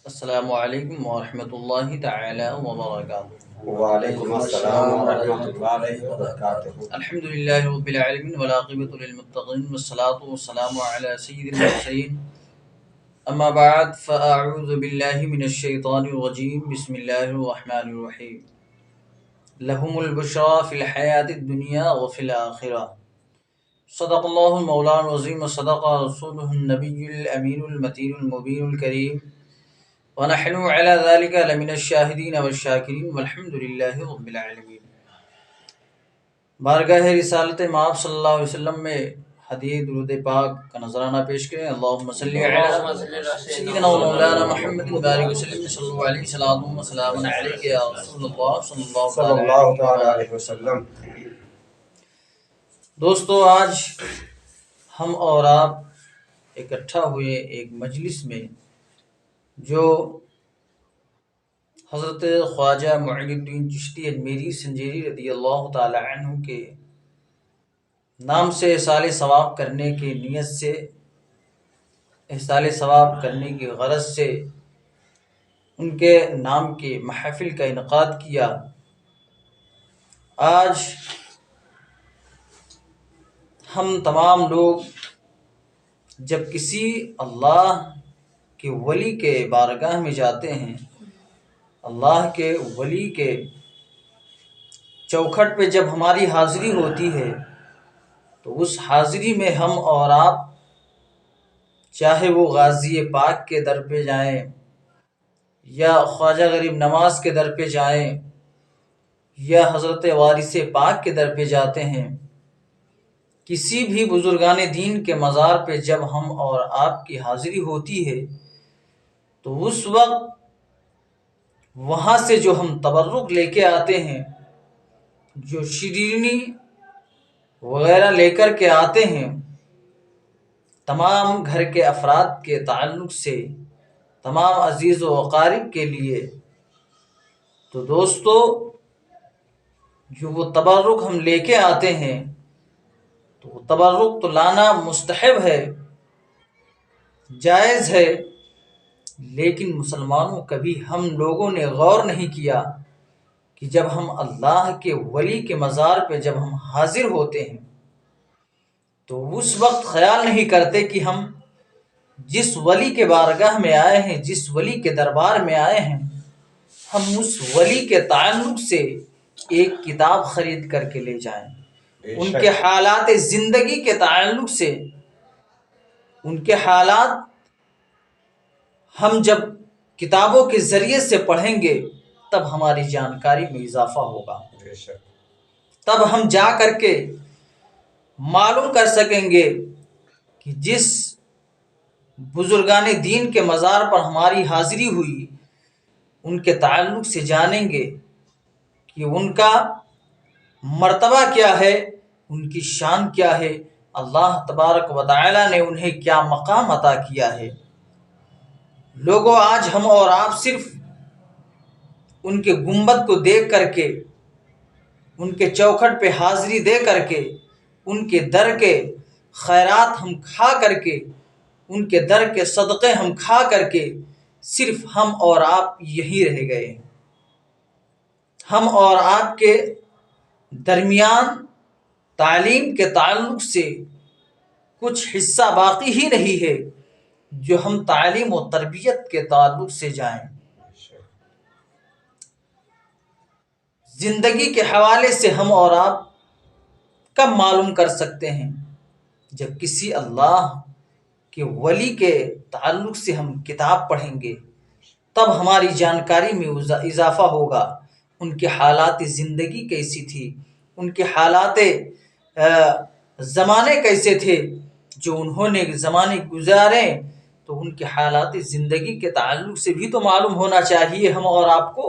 السلام علیکم ورحمۃ اللہ تعالی وبرکاتہ۔ وعلیکم السلام ورحمۃ اللہ وبرکاتہ۔ الحمد للہ رب العالمین والعاقبۃ للمتقین والصلاۃ والسلام علی سید المرسلین اما بعد فاعوذ باللہ من الشیطان الرجیم بسم اللہ الرحمن الرحیم لہم البشریٰ فی الحیاۃ الدنیا وفی الآخرہ صدق اللہ المولانا العظیم وصدق رسولہ النبی الامین المتین المبین الکریم ونحن على ذلك لمن الشاہدین والشاکرین والحمد للہ رب العالمین۔ بارگاہ رسالت مآب صلی اللہ علیہ وسلم میں ہدیہ درود پاک کا نذرانہ پیش کریں۔ اللہم صلی علی سیدنا و مولانا محمد بارک وسلم صلی اللہ علیہ وسلم وسلام علیک یا رسول اللہ صلی اللہ تعالی علیہ وسلم۔ دوستو، آج ہم اور آپ اکٹھا ہوئے ایک مجلس میں جو حضرت خواجہ معین الدین چشتی اجمیری سنجیری رضی اللہ تعالی عنہ کے نام سے احصال ثواب کرنے کی نیت سے، احصال ثواب کرنے کی غرض سے ان کے نام کی محفل کا انعقاد کیا۔ آج ہم تمام لوگ جب کسی اللہ کے ولی کے بارگاہ میں جاتے ہیں، اللہ کے ولی کے چوکھٹ پہ جب ہماری حاضری ہوتی ہے تو اس حاضری میں ہم اور آپ چاہے وہ غازی پاک کے در پہ جائیں یا خواجہ غریب نواز کے در پہ جائیں یا حضرت وارث پاک کے در پہ جاتے ہیں، کسی بھی بزرگان دین کے مزار پہ جب ہم اور آپ کی حاضری ہوتی ہے تو اس وقت وہاں سے جو ہم تبرک لے کے آتے ہیں، جو شیرینی وغیرہ لے کر کے آتے ہیں، تمام گھر کے افراد کے تعلق سے، تمام عزیز و اقارب کے لیے، تو دوستو جو وہ تبرک ہم لے کے آتے ہیں تو وہ تبرک تو لانا مستحب ہے، جائز ہے، لیکن مسلمانوں کبھی ہم لوگوں نے غور نہیں کیا کہ جب ہم اللہ کے ولی کے مزار پہ جب ہم حاضر ہوتے ہیں تو اس وقت خیال نہیں کرتے کہ ہم جس ولی کے بارگاہ میں آئے ہیں، جس ولی کے دربار میں آئے ہیں، ہم اس ولی کے تعلق سے ایک کتاب خرید کر کے لے جائیں، ان کے حالات زندگی کے تعلق سے، ان کے حالات ہم جب کتابوں کے ذریعے سے پڑھیں گے تب ہماری جانکاری میں اضافہ ہوگا، تب ہم جا کر کے معلوم کر سکیں گے کہ جس بزرگان دین کے مزار پر ہماری حاضری ہوئی ان کے تعلق سے جانیں گے کہ ان کا مرتبہ کیا ہے، ان کی شان کیا ہے، اللہ تبارک و تعالی نے انہیں کیا مقام عطا کیا ہے۔ لوگوں، آج ہم اور آپ صرف ان کے گنبد کو دیکھ کر کے، ان کے چوکھٹ پہ حاضری دے کر کے، ان کے در کے خیرات ہم کھا کر کے، ان کے در کے صدقے ہم کھا کر کے صرف ہم اور آپ یہی رہ گئے۔ ہم اور آپ کے درمیان تعلیم کے تعلق سے کچھ حصہ باقی ہی نہیں ہے جو ہم تعلیم و تربیت کے تعلق سے جائیں۔ زندگی کے حوالے سے ہم اور آپ کب معلوم کر سکتے ہیں؟ جب کسی اللہ کے ولی کے تعلق سے ہم کتاب پڑھیں گے تب ہماری جانکاری میں اضافہ ہوگا، ان کے حالات زندگی کیسی تھی، ان کے حالات زمانے کیسے تھے، جو انہوں نے زمانے گزارے، تو ان کے حالات زندگی کے تعلق سے بھی تو معلوم ہونا چاہیے ہم اور آپ کو۔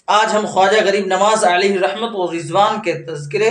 آج ہم خواجہ غریب نواز علیہ رحمت و رضوان کے تذکرے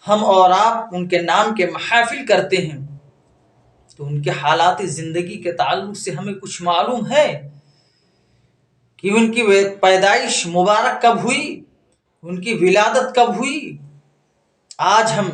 ہم اور آپ ان کے نام کے محافل کرتے ہیں تو ان کے حالات زندگی کے تعلق سے ہمیں کچھ معلوم ہے کہ ان کی پیدائش مبارک کب ہوئی، ان کی ولادت کب ہوئی۔ آج ہم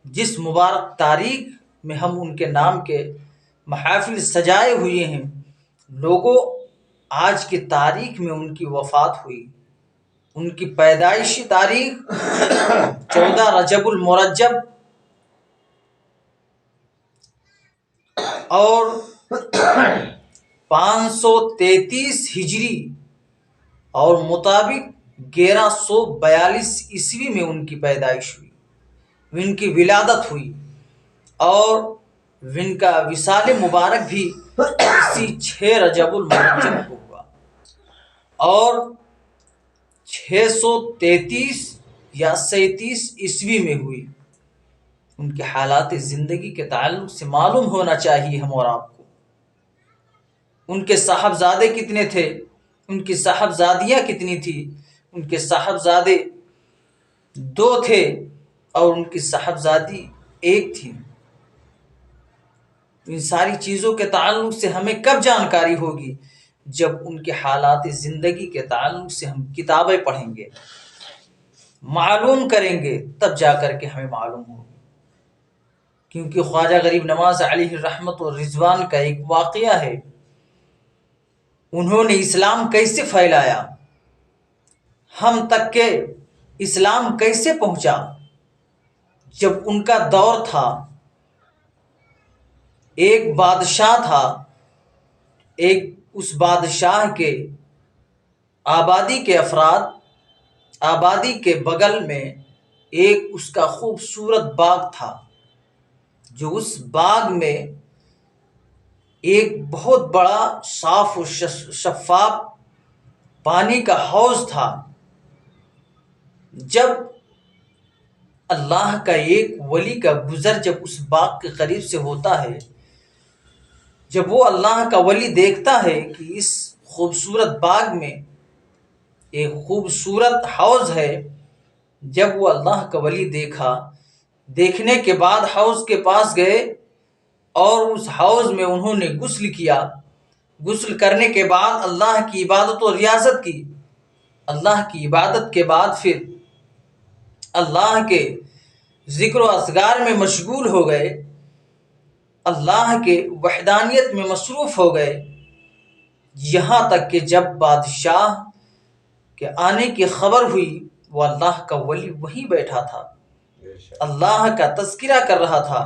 جس مبارک تاریخ میں ہم ان کے نام کے محافل سجائے ہوئے ہیں لوگوں، آج کی تاریخ میں ان کی وفات ہوئی۔ ان کی پیدائشی تاریخ 14 رجب المرجب اور 533 ہجری اور مطابق 1142 عیسوی میں ان کی پیدائش ہوئی، ان کی ولادت ہوئی، اور ان کا وصال مبارک بھی اسی 6 رجب المرجب کو ہوا، اور 633 یا 37 عیسوی میں ہوئی۔ ان کے حالات زندگی کے تعلق سے معلوم ہونا چاہیے ہم اور آپ کو۔ ان کے صاحبزادے کتنے تھے، ان کی صاحبزادیاں کتنی تھیں؟ ان کے صاحبزادے 2 تھے اور ان کی صاحبزادی 1 تھی۔ ان ساری چیزوں کے تعلق سے ہمیں کب جانکاری ہوگی؟ جب ان کے حالات زندگی کے تعلق سے ہم کتابیں پڑھیں گے، معلوم کریں گے، تب جا کر کے ہمیں معلوم ہوگی۔ کیونکہ خواجہ غریب نواز علیہ الرحمت و رضوان کا ایک واقعہ ہے، انہوں نے اسلام کیسے پھیلایا، ہم تک کہ اسلام کیسے پہنچا۔ جب ان کا دور تھا، ایک بادشاہ تھا، اس بادشاہ کے آبادی کے افراد، آبادی کے بغل میں ایک اس کا خوبصورت باغ تھا، جو اس باغ میں ایک بہت بڑا صاف و شفاف پانی کا حوض تھا۔ جب اللہ کا ایک ولی کا گزر جب اس باغ کے قریب سے ہوتا ہے، جب وہ اللہ کا ولی دیکھتا ہے کہ اس خوبصورت باغ میں ایک خوبصورت حوض ہے، جب وہ اللہ کا ولی دیکھنے کے بعد حوض کے پاس گئے اور اس حوض میں انہوں نے غسل کیا۔ غسل کرنے کے بعد اللہ کی عبادت و ریاضت کی۔ اللہ کی عبادت کے بعد پھر اللہ کے ذکر و اذکار میں مشغول ہو گئے، اللہ کے وحدانیت میں مصروف ہو گئے، یہاں تک کہ جب بادشاہ کے آنے کی خبر ہوئی، وہ اللہ کا ولی وہیں بیٹھا تھا، اللہ کا تذکرہ کر رہا تھا،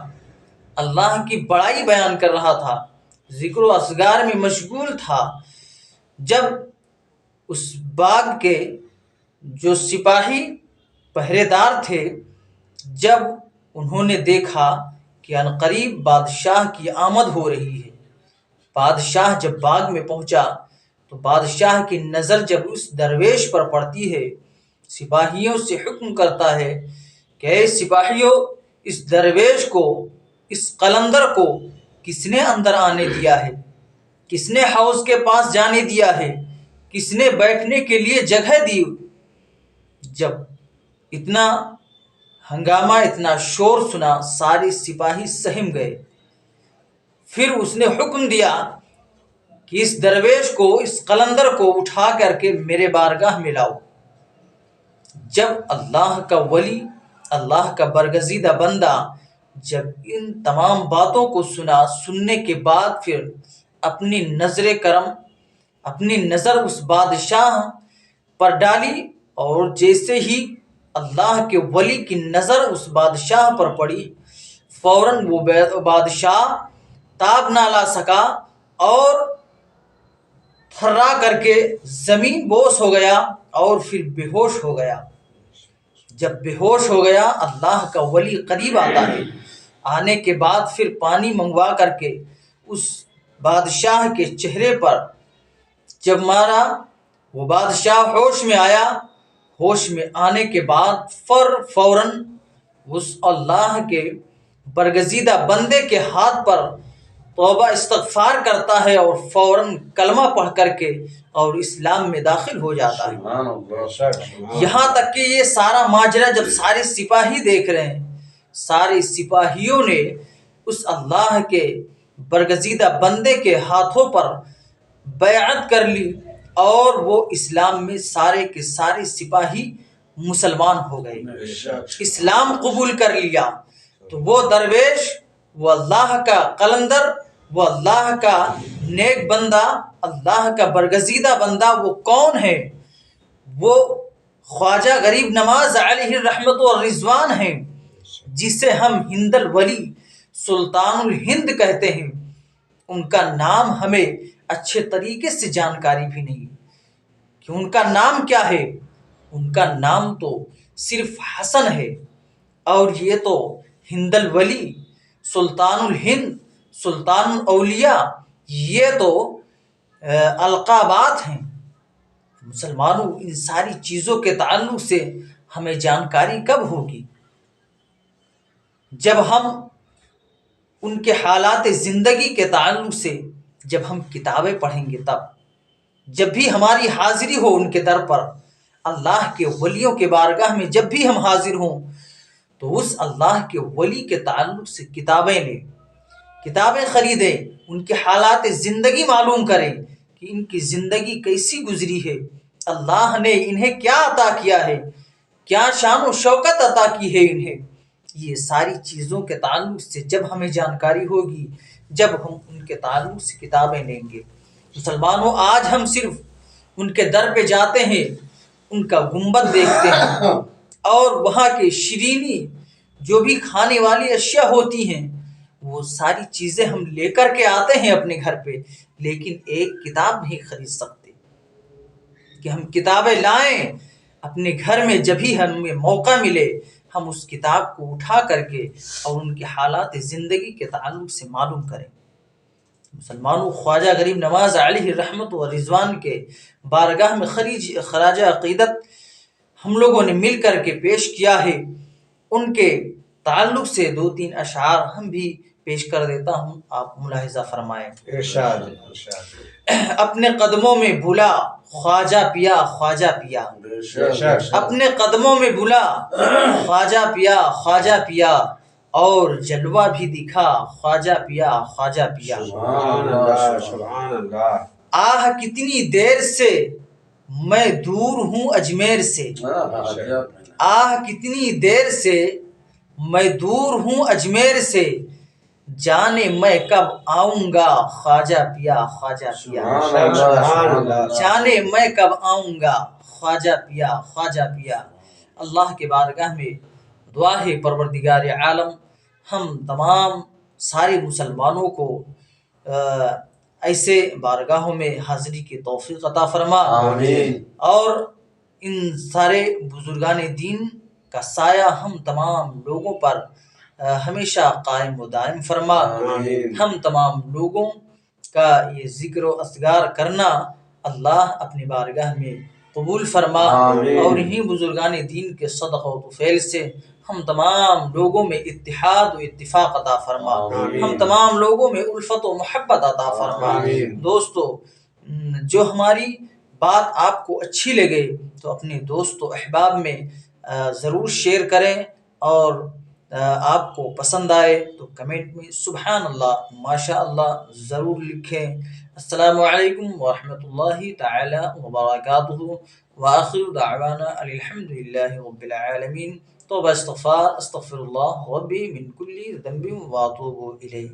اللہ کی بڑائی بیان کر رہا تھا، ذکر و اذکار میں مشغول تھا۔ جب اس باغ کے جو سپاہی پہرے دار تھے، جب انہوں نے دیکھا کہ عنقریب بادشاہ کی آمد ہو رہی ہے، بادشاہ جب باغ میں پہنچا تو بادشاہ کی نظر جب اس درویش پر پڑتی ہے، سپاہیوں سے حکم کرتا ہے کہ اے سپاہیوں، اس درویش کو، اس قلندر کو کس نے اندر آنے دیا ہے؟ کس نے حوض کے پاس جانے دیا ہے؟ کس نے بیٹھنے کے لیے جگہ دی؟ جب اتنا ہنگامہ، اتنا شور سنا، سارے سپاہی سہم گئے۔ پھر اس نے حکم دیا کہ اس درویش کو، اس قلندر کو اٹھا کر کے میرے بارگاہ میں لاؤ۔ جب اللہ کا ولی، اللہ کا برگزیدہ بندہ جب ان تمام باتوں کو سننے کے بعد پھر اپنی نظر کرم، اپنی نظر اس بادشاہ پر ڈالی، اور جیسے ہی اللہ کے ولی کی نظر اس بادشاہ پر پڑی، فوراً وہ بادشاہ تاب نہ لا سکا اور تھرا کر کے زمین بوس ہو گیا اور پھر بے ہوش ہو گیا۔ جب بے ہوش ہو گیا، اللہ کا ولی قریب آتا ہے، آنے کے بعد پھر پانی منگوا کر کے اس بادشاہ کے چہرے پر جب مارا، وہ بادشاہ ہوش میں آیا۔ ہوش میں آنے کے بعد فوراً اس اللہ کے برگزیدہ بندے کے ہاتھ پر توبہ استغفار کرتا ہے اور فوراً کلمہ پڑھ کر کے اور اسلام میں داخل ہو جاتا ہے۔ یہاں تک کہ یہ سارا ماجرا جب سارے سپاہی دیکھ رہے ہیں، سارے سپاہیوں نے اس اللہ کے برگزیدہ بندے کے ہاتھوں پر بیعت کر لی، اور وہ اسلام میں سارے کے سارے سپاہی مسلمان ہو گئے، اسلام قبول کر لیا۔ تو وہ درویش، وہ اللہ کا قلندر وہ اللہ کا نیک بندہ، اللہ کا برگزیدہ بندہ وہ کون ہے؟ وہ خواجہ غریب نواز علیہ الرحمت و رضوان ہیں، جسے ہم ہند الولی سلطان الہند کہتے ہیں۔ ان کا نام ہمیں اچھے طریقے سے جانکاری بھی نہیں کہ ان کا نام کیا ہے۔ ان کا نام تو صرف حسن ہے، اور یہ تو ہند الولی سلطان الہند سلطان الاولیاء یہ تو القابات ہیں۔ مسلمانوں، ان ساری چیزوں کے تعلق سے ہمیں جانکاری کب ہوگی؟ جب ہم ان کے حالات زندگی کے تعلق سے جب ہم کتابیں پڑھیں گے، تب جب بھی ہماری حاضری ہو ان کے در پر، اللہ کے ولیوں کے بارگاہ میں جب بھی ہم حاضر ہوں، تو اس اللہ کے ولی کے تعلق سے کتابیں لیں، کتابیں خریدیں، ان کے حالات زندگی معلوم کریں کہ ان کی زندگی کیسی گزری ہے، اللہ نے انہیں کیا عطا کیا ہے، کیا شان و شوکت عطا کی ہے انہیں۔ یہ ساری چیزوں کے تعلق سے جب ہمیں جانکاری ہوگی، جب ہم ان کے تعلق سے کتابیں لیں گے۔ مسلمانوں، آج ہم صرف ان کے در پہ جاتے ہیں، ان کا گنبد دیکھتے ہیں، اور وہاں کے شیرینی جو بھی کھانے والی اشیاء ہوتی ہیں، وہ ساری چیزیں ہم لے کر کے آتے ہیں اپنے گھر پہ، لیکن ایک کتاب نہیں خرید سکتے کہ ہم کتابیں لائیں اپنے گھر میں۔ جب ہی ہمیں موقع ملے ہم اس کتاب کو اٹھا کر کے اور ان کے حالات زندگی کے تعلق سے معلوم کریں۔ مسلمانوں، خواجہ غریب نواز علیہ الرحمت و رضوان کے بارگاہ میں خراج عقیدت ہم لوگوں نے مل کر کے پیش کیا ہے۔ ان کے تعلق سے دو تین اشعار ہم بھی پیش کر دیتا ہوں، آپ ملاحظہ فرمائیں۔ ارشاد۔ اپنے قدموں میں بھولا خواجہ پیا خواجہ پیا، اپنے قدموں میں بھولا خواجہ پیا خواجہ پیا، اور جلوہ بھی دکھا خواجہ پیا خواجہ پیا۔ سبحان اللہ سبحان اللہ۔ آہ کتنی دیر سے میں دور ہوں اجمیر سے، آہ کتنی دیر سے میں دور ہوں اجمیر سے، جانے میں کب آؤں گا خواجہ پیا خواجہ پیا، جانے میں کب آؤں گا خواجہ پیا خواجہ پیا۔ اللہ کے بارگاہ میں دعا ہے، پروردگار عالم ہم تمام سارے مسلمانوں کو ایسے بارگاہوں میں حاضری کی توفیق عطا فرما، آمین۔ اور ان سارے بزرگان دین کا سایہ ہم تمام لوگوں پر ہمیشہ قائم و دائم فرما۔ آمین۔ ہم تمام لوگوں کا یہ ذکر و اذکار کرنا اللہ اپنی بارگاہ میں قبول فرما، آمین۔ اور انہی بزرگان دین کے صدقہ و طفیل سے ہم تمام لوگوں میں اتحاد و اتفاق عطا فرما، آمین۔ ہم تمام لوگوں میں الفت و محبت عطا فرما۔ آمین۔ دوستو، جو ہماری بات آپ کو اچھی لگے تو اپنے دوست و احباب میں ضرور شیئر کریں، اور آپ کو پسند آئے تو کمنٹ میں سبحان اللہ ماشاء اللہ ضرور لکھیں۔ السلام علیکم ورحمۃ اللہ تعالی وبرکاتہ، وآخر دعوانا الحمد للہ رب العالمین۔ توبہ استغفار، استغفر اللہ ربی من کل ذنب واتوب الیہ۔